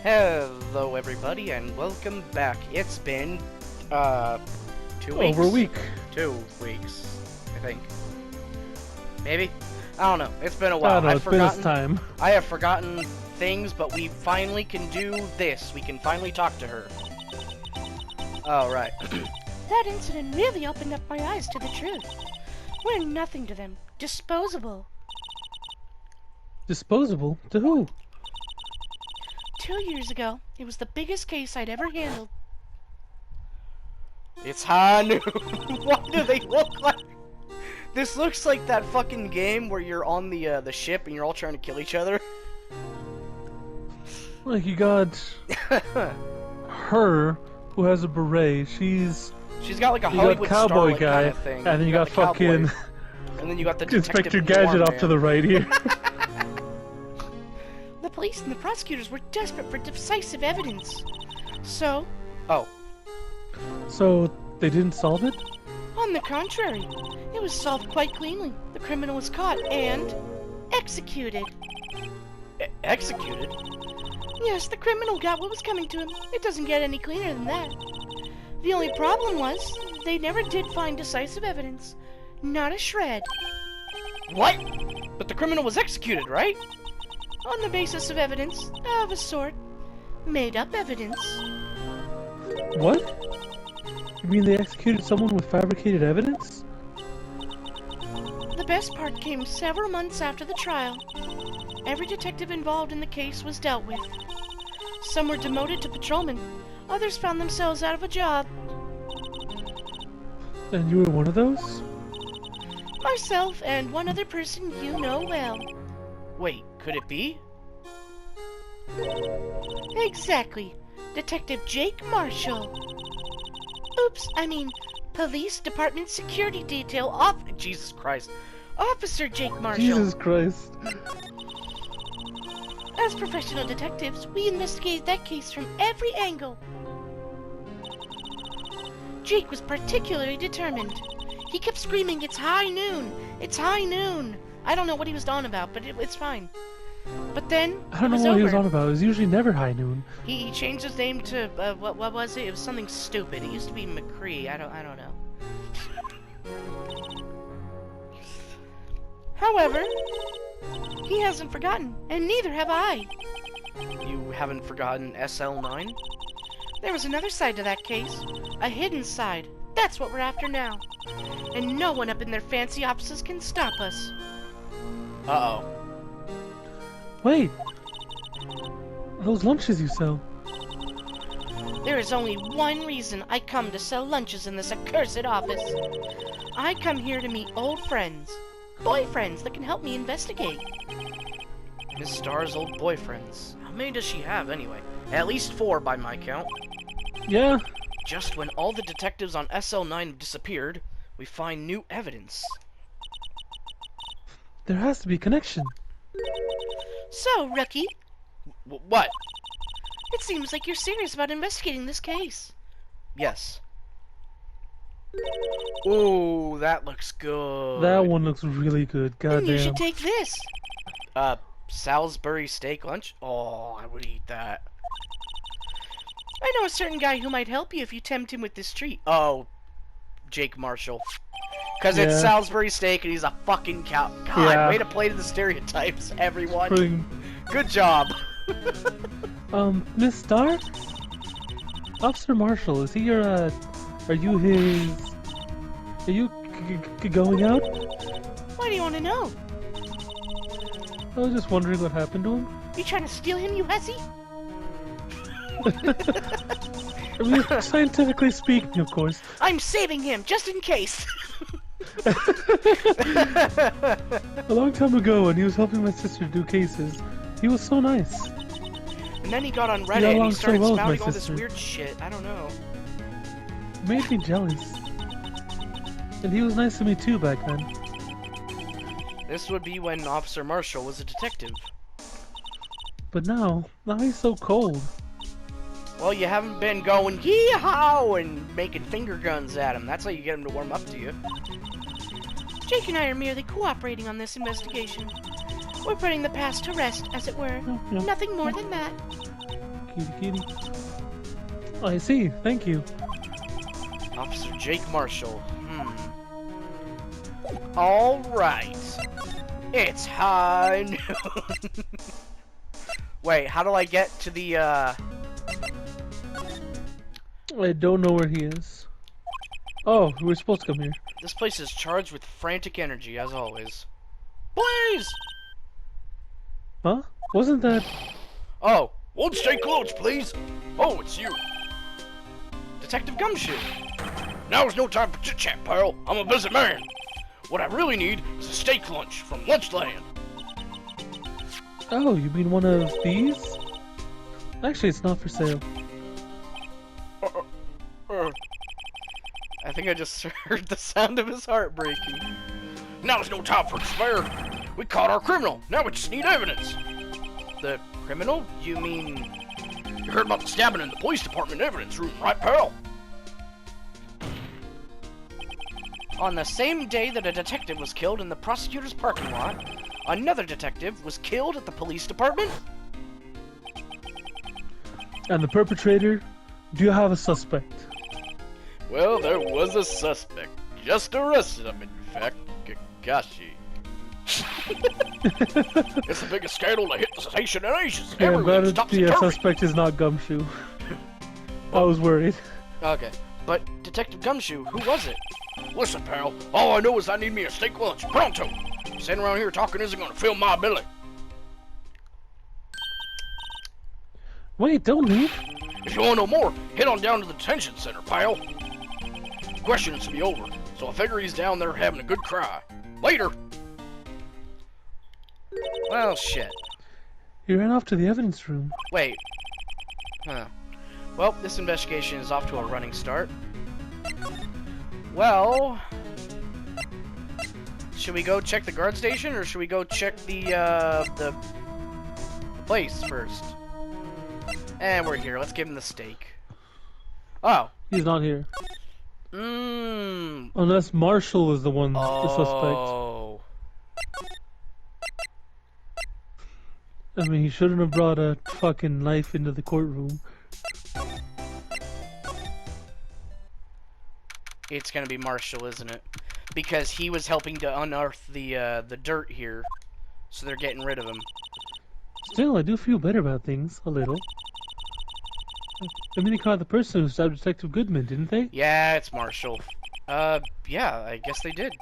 Hello everybody and welcome back. It's been 2 weeks? Over a week. 2 weeks, I think. Maybe? I don't know. It's been a while. I don't know, it's been this time. I have forgotten things, but we finally can do this. We can finally talk to her. Alright. That incident really opened up my eyes to the truth. We're nothing to them. Disposable. Disposable? To who? 2 years ago, it was the biggest case I'd ever handled. It's high noon. Why do they look like... This looks like that fucking game where you're on the ship and you're all trying to kill each other. Like you got her, who has a beret. She's got like a you Hollywood got cowboy starlet guy, kind of thing. and then you got the fucking cowboy, and then you got the Detective Inspector Gadget Noir off to the right here. The police and the prosecutors were desperate for decisive evidence. So, So they didn't solve it? on the contrary, it was solved quite cleanly. The criminal was caught and executed. Executed? Yes, the criminal got what was coming to him. It doesn't get any cleaner than that. The only problem was, they never did find decisive evidence. Not a shred. What? But the criminal was executed, right? On the basis of evidence, of a sort. Made up evidence. What? You mean they executed someone with fabricated evidence? The best part came several months after the trial. Every detective involved in the case was dealt with. Some were demoted to patrolmen. Others found themselves out of a job. And you were one of those? Myself and one other person you know well. Wait, could it be? Exactly. Detective Jake Marshall. Oops, I mean, Police Department Security Detail Jesus Christ. Officer Jake Marshall. Jesus Christ. As professional detectives, we investigated that case from every angle. Jake was particularly determined. He kept screaming, "It's high noon! It's high noon!" I don't know what he was on about, but it's fine. But then, I don't know it was what over. he was on about. It was usually never high noon. He changed his name to, what was it? It was something stupid. It used to be McCree. I don't know. However, he hasn't forgotten, and neither have I. You haven't forgotten SL9? There was another side to that case. A hidden side. That's what we're after now. And no one up in their fancy offices can stop us. Uh-oh. Wait. Those lunches you sell. There is only one reason I come to sell lunches in this accursed office. I come here to meet old friends. Boyfriends that can help me investigate. Miss Star's old boyfriends. How many does she have, anyway? At least 4 by my count. Yeah. Just when all the detectives on SL9 have disappeared, we find new evidence. There has to be a connection. So, Rookie, What? it seems like you're serious about investigating this case. Yes. Ooh, that looks good. That one looks really good. Then you Goddamn. should take this. Salisbury steak lunch? Oh, I would eat that. I know a certain guy who might help you if you tempt him with this treat. Oh, Jake Marshall. Because it's Yeah. Salisbury steak and he's a fucking cow. God, Yeah. way to play to the stereotypes, everyone. Pretty- Good job. Miss Star? Officer Marshall, is he your, are you his... Are you going out? Why do you want to know? I was just wondering what happened to him. You trying to steal him, you hussy? I mean, scientifically speaking, of course. I'm saving him, just in case. A long time ago, when he was helping my sister do cases, he was so nice. And then he got on got Reddit and he along so started well with my spouting all this sister. weird shit. I don't know. It made me jealous. And he was nice to me too back then. This would be when Officer Marshall was a detective. But now he's so cold. Well, you haven't been going yee-haw and making finger guns at him. That's how you get him to warm up to you. Jake and I are merely cooperating on this investigation. We're putting the past to rest, as it were. Yeah. Nothing more than that. Kitty, kitty. Oh, I see. Thank you. Officer Jake Marshall. Alright. It's high noon. Wait, how do I get to the, I don't know where he is. Oh, we're supposed to come here. This place is charged with frantic energy, as always. Please! Huh? Wasn't that... Oh, won't stay close, please. Oh, it's you. Detective Gumshoe. Now's no time for chit-chat, pal. I'm a busy man. What I really need is a steak lunch from Lunchland. Oh, you mean one of these? Actually, it's not for sale. I think I just heard the sound of his heart breaking. Now's no time for despair. We caught our criminal. Now we just need evidence. The criminal? You mean... You heard about the stabbing in the police department evidence room, right, pal? On the same day that a detective was killed in the prosecutor's parking lot, another detective was killed at the police department? And the perpetrator? Do you have a suspect? Well, there was a suspect. Just arrested him, in fact. Kakashi. It's the biggest scandal to hit the station in ages. Yeah, Everyone but stops the and hurry. suspect is not Gumshoe. I was worried. Okay, but Detective Gumshoe, who was it? Listen, pal, all I know is I need me a steak lunch, pronto! Sitting around here talking isn't gonna fill my belly. Wait, don't leave. If you wanna know more, head on down to the detention center, pal. Questions to be over, so I figure he's down there having a good cry. Later! Well, shit. He ran off to the evidence room. Wait. Huh. Well, this investigation is off to a running start. Well... Should we go check the guard station, or should we go check the place first? And we're here. Let's give him the steak. Oh. He's not here. Mmm. Unless Marshall is the one, the suspect. Oh. I mean, he shouldn't have brought a fucking knife into the courtroom. It's gonna be Marshall, isn't it? Because he was helping to unearth the dirt here, so they're getting rid of him. Still, I do feel better about things, a little. I mean, they caught the person who stabbed Detective Goodman, didn't they? Yeah, it's Marshall. Yeah, I guess they did.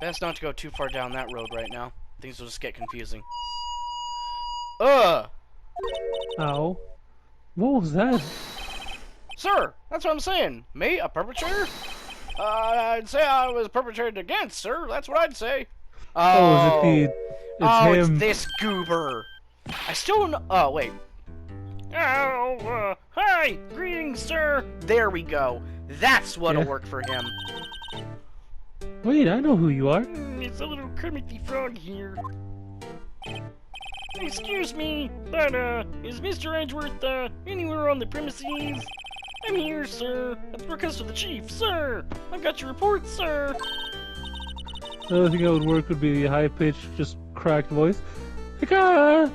Best not to go too far down that road right now. Things will just get confusing. Ow. What was that? Sir, that's what I'm saying. Me, a perpetrator? I'd say I was perpetrated against, sir. That's what I'd say. Oh, is it it's him? this goober. I still don't know. Oh, wait. Oh, hi! Greetings, sir! There we go. That's what'll work for him. Wait, I know who you are. It's a little Kermity Frog here. Excuse me, but, is Mr. Edgeworth, anywhere on the premises? I'm here, sir, at the request of the chief, sir! I've got your report, sir! The only thing that would work would be the high-pitched, just cracked voice. Hika!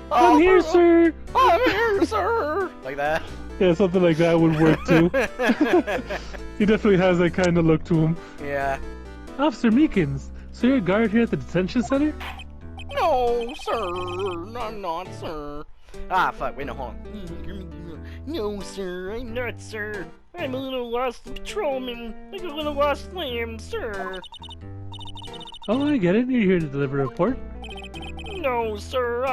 I'm here, sir! I'm here, sir! Like that? Yeah, something like that would work, too. He definitely has that kind of look to him. Yeah. Officer Meekins, so you're a guard here at the detention center? No, sir. I'm not, sir. Ah, fuck. Wait, no, hold on. No, sir. I'm not, sir. I'm a little lost patrolman. Like a little lost lamb, sir. Oh, I get it. You're here to deliver a report. No, sir.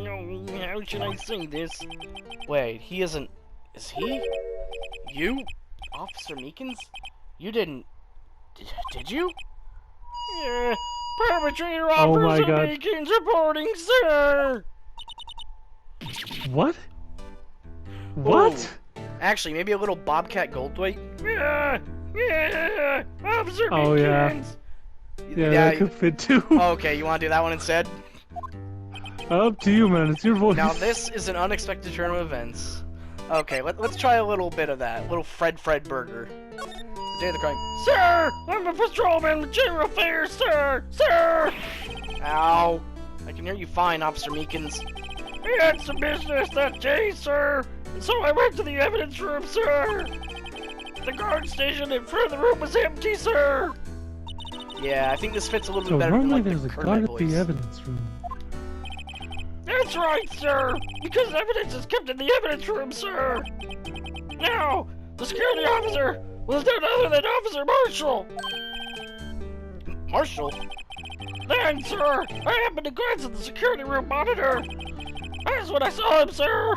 No. How should I say this? Wait, he isn't... Is he? You? Officer Meekins? You didn't... Did you? Yeah. Perpetrator Oh my Officer God. Meekins reporting, sir! What? What? Oh. Actually, maybe a little Bobcat Goldthwait? Yeah! Officer Oh, yeah. Meekins! Yeah, that could fit too. Okay, you want to do that one instead? Up to you, man. It's your voice. Now this is an unexpected turn of events. Okay, let's try a little bit of that. Little Fred Burger. The day of the crime. Sir! I'm a patrolman with general affairs, sir! Sir! Ow. I can hear you fine, Officer Meekins. I had some business that day, sir, and so I went to the evidence room, sir. The guard station in front of the room was empty, sir. Yeah, I think this fits a little So bit better than normally like there's the a Kermit guard at voice. the evidence room. That's right, sir! Because evidence is kept in the evidence room, sir! Now, the security officer was none other than Officer Marshall! Marshall? Then, sir, I happened to glance at the security room monitor. That's when I saw him, sir!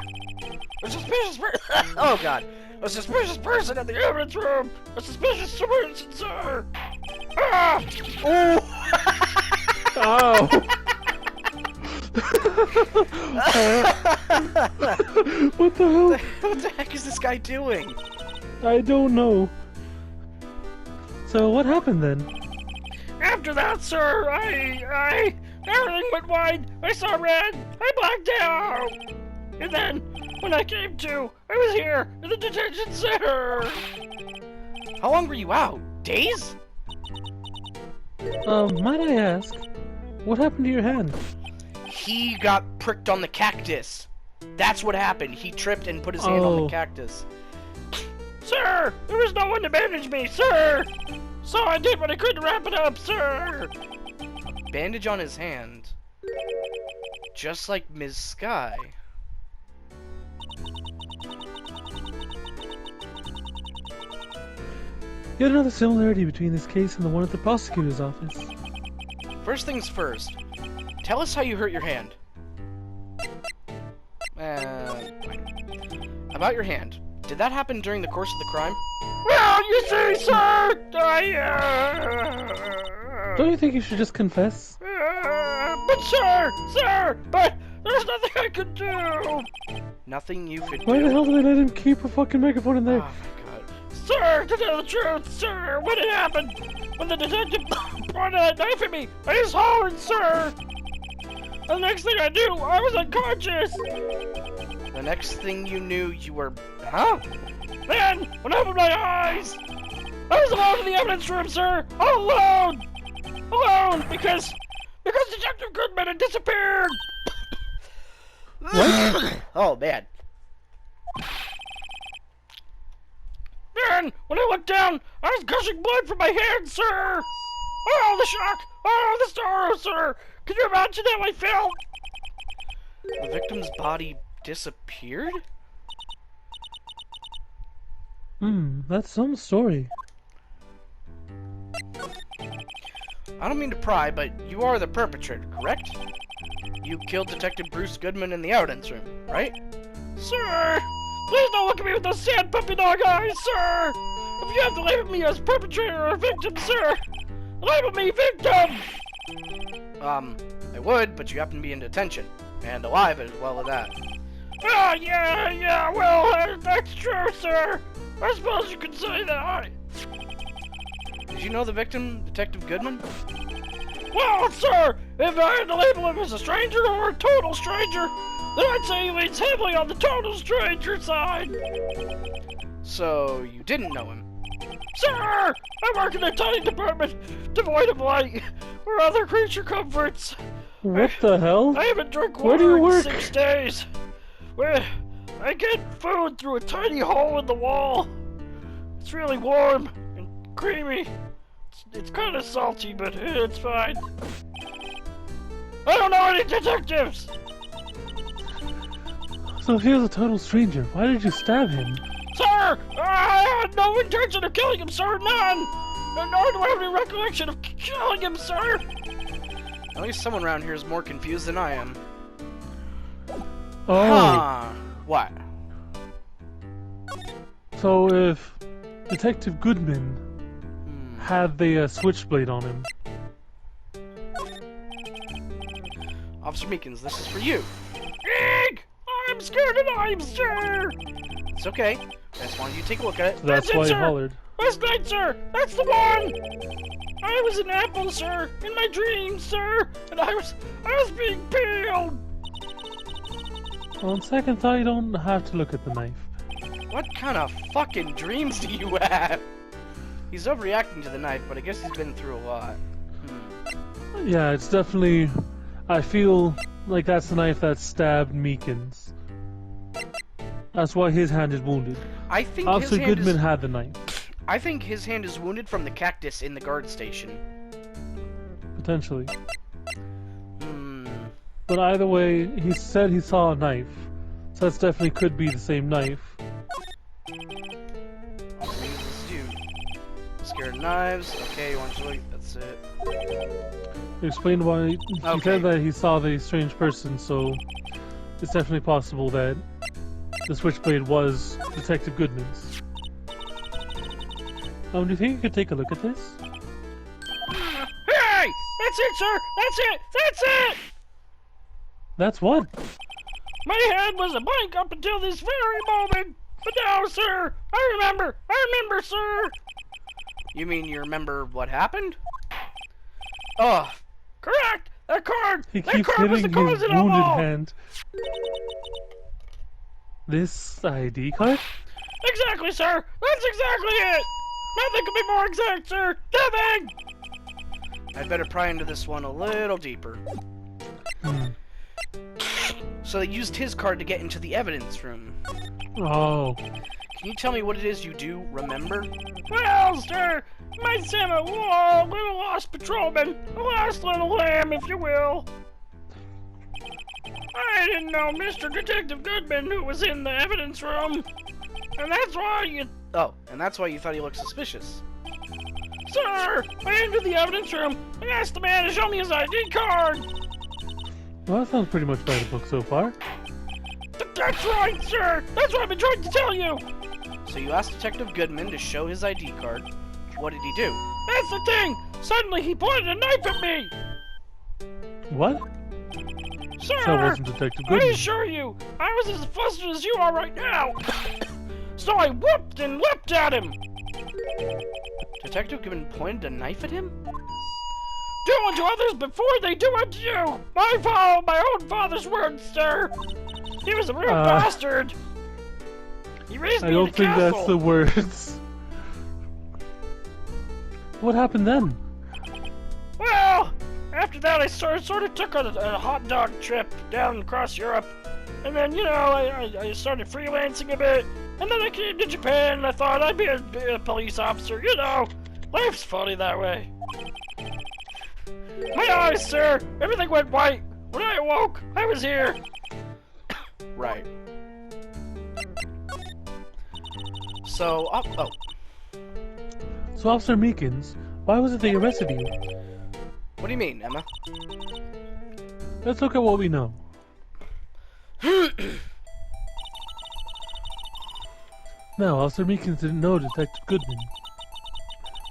A suspicious person! Oh, God. A suspicious person in the evidence room! A suspicious person, sir! Ah! Oh! Oh! What the hell? What the heck is this guy doing? I don't know. So what happened then? After that, sir, everything went white. I saw red. I blacked out. And then, when I came to, I was here in the detention center. How long were you out? Days? Might I ask, what happened to your hand? He got pricked on the cactus. That's what happened. He tripped and put his hand on the Oh. cactus. Sir, there was no one to manage me, sir. So I did what I could to wrap it up, sir. A bandage on his hand. Just like Ms. Sky. Yet another similarity between this case and the one at the prosecutor's office. First things first. Tell us how you hurt your hand. About your hand. Did that happen during the course of the crime? Well, you see, sir, Don't you think you should just confess? but but there's nothing I could do. Nothing you could Why do? the hell did they let him keep a fucking microphone in Oh there? my god. Sir, to tell the truth, sir, when it happened, when the detective pointed that knife at me, I just hollered, sir. And the next thing I knew, I was unconscious. The next thing you knew, you were... Huh? Then, when I opened my eyes, I was alone in the evidence room, sir. All alone. Alone, because Detective Goodman had disappeared. What? Oh, man. Then, when I looked down, I was gushing blood from my hand, sir. Oh, the shock. Oh, the sorrow, sir. Can you imagine how I felt? The victim's body disappeared? That's some story. I don't mean to pry, but you are the perpetrator, correct? You killed Detective Bruce Goodman in the evidence room, right? Sir! Please don't look at me with those sad puppy dog eyes, sir! If you have to label me as perpetrator or victim, sir, label me victim! I would, but you happen to be in detention. And alive as well as that. Oh, yeah, well, that's true, sir. I suppose you could say that. Did you know the victim, Detective Goodman? Well, sir, if I had to label him as a stranger or a total stranger, then I'd say he leans heavily on the total stranger side. So, you didn't know him? Sir, I work in a tiny department devoid of light or other creature comforts. What the hell? I haven't drunk Where do water you work? in 6 days. Where I get food through a tiny hole in the wall. It's really warm and creamy. It's kind of salty, but it's fine. I don't know any detectives. So if he was a total stranger, why did you stab him? Sir, I had no intention of killing him, sir. None. Nor do I have any recollection of killing him, sir. At least someone around here is more confused than I am. Oh, Huh. What? so if Detective Goodman had the switchblade on him. Officer Meekins, this is for you. Egg! I'm scared of knives, sir! It's okay. I just wanted you to take a look at it. So that's it, why he sir. hollered. Last night, sir! That's the one! I was an apple, sir, in my dreams, sir, and I was being peeled! On second thought, you don't have to look at the knife. What kind of fucking dreams do you have? He's overreacting to the knife, but I guess he's been through a lot. Yeah, it's definitely... I feel like that's the knife that stabbed Meekins. That's why his hand is wounded. I think Officer his hand Goodman is... had the knife. I think his hand is wounded from the cactus in the guard station. Potentially. Hmm. But either way, he said he saw a knife. So that definitely could be the same knife. What does this do? Scared of knives. Okay, you want to look? That's it. He explained why. He Okay. said that he saw the strange person, so it's definitely possible that the switchblade was Detective Goodman's. Do you think you could take a look at this? Hey! That's it, sir! That's it! That's it! That's what? My head was a blank up until this very moment! But now, sir! I remember, sir! You mean you remember what happened? Oh, correct! That card! He That keeps card was the hitting his cause of it wounded all! hand. This ID card? Exactly, sir! That's exactly it! Nothing could be more exact, sir! Nothing! I'd better pry into this one a little deeper. Hmm. So they used his card to get into the evidence room. Oh. Can you tell me what it is you do remember? Well, sir, you might say I'm a little lost patrolman. A lost little lamb, if you will. I didn't know Mr. Detective Goodman who was in the evidence room. And that's why you... Oh, and that's why you thought he looked suspicious. Sir, I entered the evidence room and asked the man to show me his ID card. Well, that sounds pretty much by the book so far. That's right, sir! That's what I've been trying to tell you! So you asked Detective Goodman to show his ID card. What did he do? That's the thing! Suddenly he pointed a knife at me! What? Sir! That wasn't Detective I Goodman. assure you, I was as flustered as you are right now! So I whooped and leapt at him! Detective Goodman pointed a knife at him? Do unto others before they do unto you! I follow my own father's words, sir! He was a real bastard! He raised me I don't in a think castle. that's the words. What happened then? Well, after that I sort of took a hot dog trip down across Europe. And then, you know, I started freelancing a bit. And then I came to Japan and I thought I'd be a police officer, you know. Life's funny that way. My eyes, sir! Everything went white. When I awoke, I was here. Right. So, oh. So, Officer Meekins, why was it they arrested you? What do you mean, Emma? Let's look at what we know. Now, Officer Meekins didn't know Detective Goodman.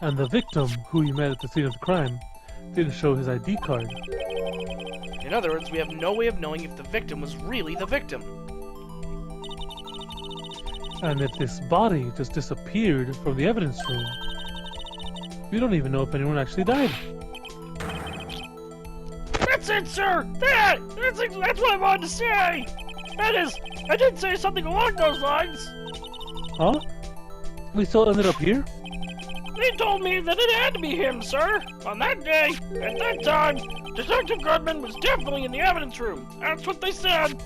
And the victim, who he met at the scene of the crime, didn't show his ID card. In other words, we have no way of knowing if the victim was really the victim. And if this body just disappeared from the evidence room, we don't even know if anyone actually died. That's it, sir! That's what I wanted to say! That is, I did say something along those lines! Huh? We still ended up here? They told me that it had to be him, sir! On that day, at that time, Detective Goodman was definitely in the evidence room! That's what they said!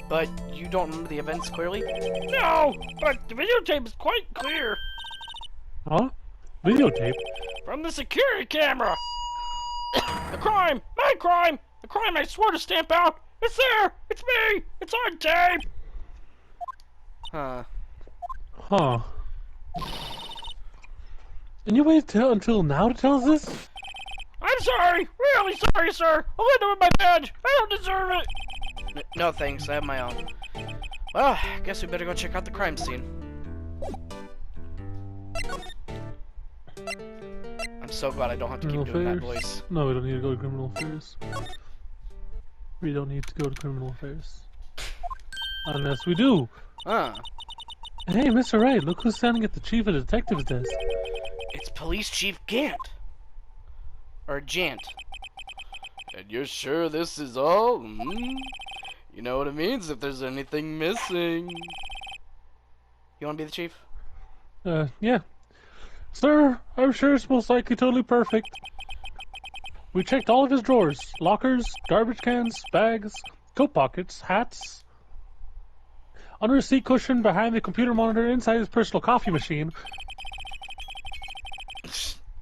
But you don't remember the events clearly? No, but the videotape is quite clear! Huh? Videotape? From the security camera! The crime! My crime! The crime I swore to stamp out! It's there! It's me! It's on tape! Huh. And you waited until now to tell us this? I'm sorry! Really sorry, sir! I'll end it with my badge! I don't deserve it! No thanks, I have my own. Well, I guess we better go check out the crime scene. I'm so glad I don't have to keep doing that voice. No, we don't need to go to criminal affairs. We don't need to go to criminal affairs. Unless we do. Hey, Mr. Wright, look who's standing at the chief of the detective's desk. It's Police Chief Gant. Or Jant. And you're sure this is all? You know what it means if there's anything missing. You wanna be the chief? Yeah. Sir, I'm sure it's most likely totally perfect. We checked all of his drawers, lockers, garbage cans, bags, coat pockets, hats. Under his seat cushion, behind the computer monitor, inside his personal coffee machine.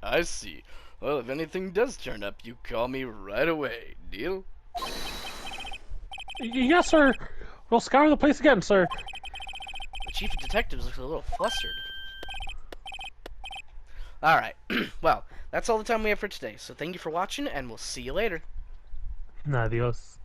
I see. Well, if anything does turn up, you call me right away. Deal? Yes, sir. We'll scour the place again, sir. The chief of detectives looks a little flustered. Alright. Well, that's all the time we have for today. So thank you for watching, and we'll see you later. Adios.